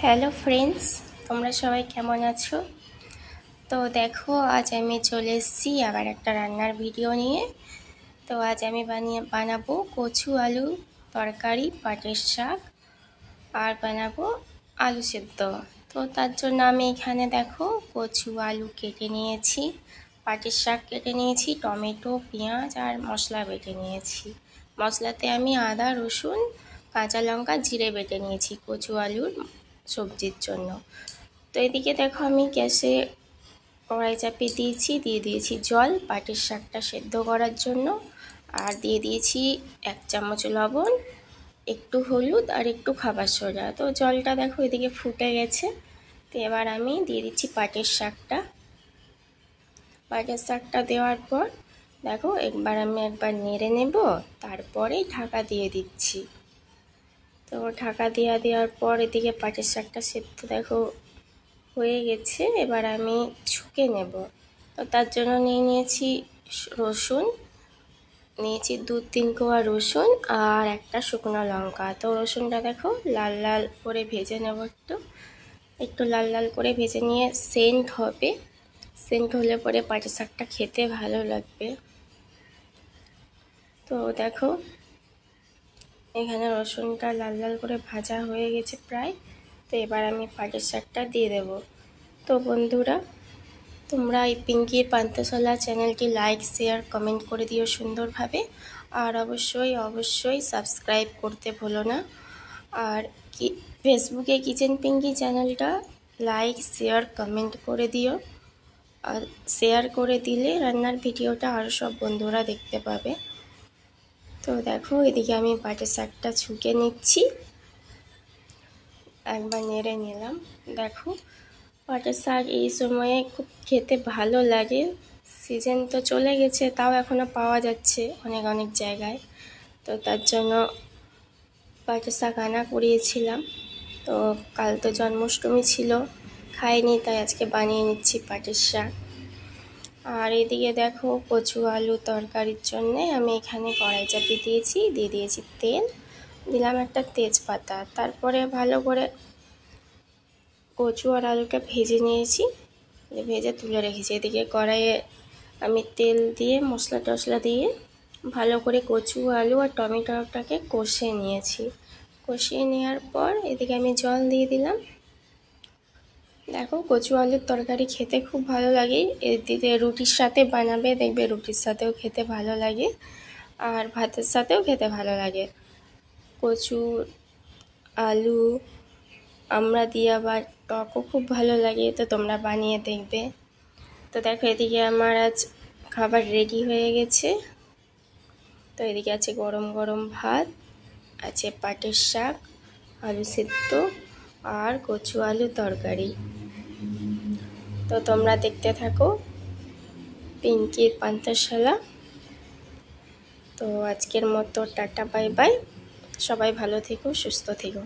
Hello friends, তোমরা সবাই কেমন আছো? তো দেখো, আজ আমি চলে এসেছি আবার একটা রান্নার ভিডিও নিয়ে। তো আজ আমি বানাবো কচু আলু তরকারি, পাটের শাক, আর বানাবো আলু সেদ্ধ। তো তার জন্য আমি এখানে দেখো কচু আলু কেটে নিয়েছি, পাটের শাক কেটে নিয়েছি, টমেটো, পেঁয়াজ আর মশলা বেটে নিয়েছি। মশলাতে আমি আদা, রসুন, কাঁচা লঙ্কা, জিরে বেটে নিয়েছি কচু আলুর সবজির জন্য। তো এদিকে দেখো আমি গ্যাসে কড়াই চাপিয়ে দিয়ে দিয়েছি জল পাটের শাকটা সেদ্ধ করার জন্য, আর দিয়ে দিয়েছি 1 চামচ লবণ, একটু হলুদ আর একটু খাবার সোডা। তো জলটা দেখো এদিকে ফুটে গেছে। তো এবার আমি দিয়ে দিচ্ছি পাটের শাকটা দেওয়ার পর দেখো আমি একবার নেড়ে নেব, তারপরে ঢাকা দিয়ে দিচ্ছি। তো ঢাকা দেওয়ার পর এদিকে পাটের শাকটা সেদ্ধ দেখো হয়ে গেছে। এবার আমি ছুঁকে নেব। তো তার জন্য নিয়েছি রসুন, নিয়েছি 2-3 কোয়া রসুন আর একটা শুকনো লঙ্কা। তো রসুনটা দেখো লাল লাল করে ভেজে নেব, একটু লাল লাল করে ভেজে নিয়ে সেন্ট হলে পরে পাটের শাকটা খেতে ভালো লাগবে। তো দেখো এখানে রসুনটা লাল লাল করে ভাজা হয়ে গেছে প্রায়। তো এবার আমি পাটের শাকটা দিয়ে দেব। তো বন্ধুরা, তোমরা এই পিঙ্কির পান্থশালা চ্যানেলটি লাইক, শেয়ার, কমেন্ট করে দিও সুন্দরভাবে। আর অবশ্যই সাবস্ক্রাইব করতে ভুলো না। আর ফেসবুকে কিচেন পিঙ্কি চ্যানেলটা লাইক, শেয়ার, কমেন্ট করে দিও। আর শেয়ার করে দিলে রান্নার ভিডিওটা আরও সব বন্ধুরা দেখতে পাবে। তো দেখো এদিকে আমি পাটের শাকটা ছুঁকে নিচ্ছি, একবার নেড়ে নিলাম। দেখো পাটের শাক এই সময়ে খুব খেতে ভালো লাগে। সিজন তো চলে গেছে, তাও এখনও পাওয়া যাচ্ছে অনেক জায়গায়। তো তার জন্য পাটের শাক আনা করিয়েছিলাম। তো কাল তো জন্মাষ্টমী ছিল, খাইনি, তাই আজকে বানিয়ে নিচ্ছি পাটের শাক। আর এদিকে দেখো কচু আলু তরকারির জন্যে আমি এখানে কড়াই চাপিয়ে দিয়ে দিয়েছি তেল, দিলাম একটা তেজপাতা। তারপরে ভালো করে কচু আর আলুটা ভেজে নিয়েছি, ভেজে তুলে রেখেছি। এদিকে কড়াইয়ে আমি তেল দিয়ে মশলা টশলা দিয়ে ভালো করে কচু আলু আর টমেটোটাকে কষিয়ে নিয়েছি। কষিয়ে নেওয়ার পর এদিকে আমি জল দিয়ে দিলাম। দেখো কচু আলুর তরকারি খেতে খুব ভালো লাগে। এদিকে রুটির সাথে বানাবে, দেখবে রুটির সাথেও খেতে ভালো লাগে আর ভাতের সাথেও খেতে ভালো লাগে। কচু আলু আমরা দিয়ে আবার টকও খুব ভালো লাগে। তো তোমরা বানিয়ে দেখবে। তো দেখো এদিকে আমার আজ খাবার রেডি হয়ে গেছে। তো এদিকে আছে গরম গরম ভাত, আছে পাটের শাক, আলু সেদ্ধ আর কচু আলু তরকারি। তো তোমরা দেখতে থাকো পিঙ্কির পান্থশালা। তো আজকের মতো টাটা, বাই বাই। সবাই ভালো থেকো, সুস্থ থেকো।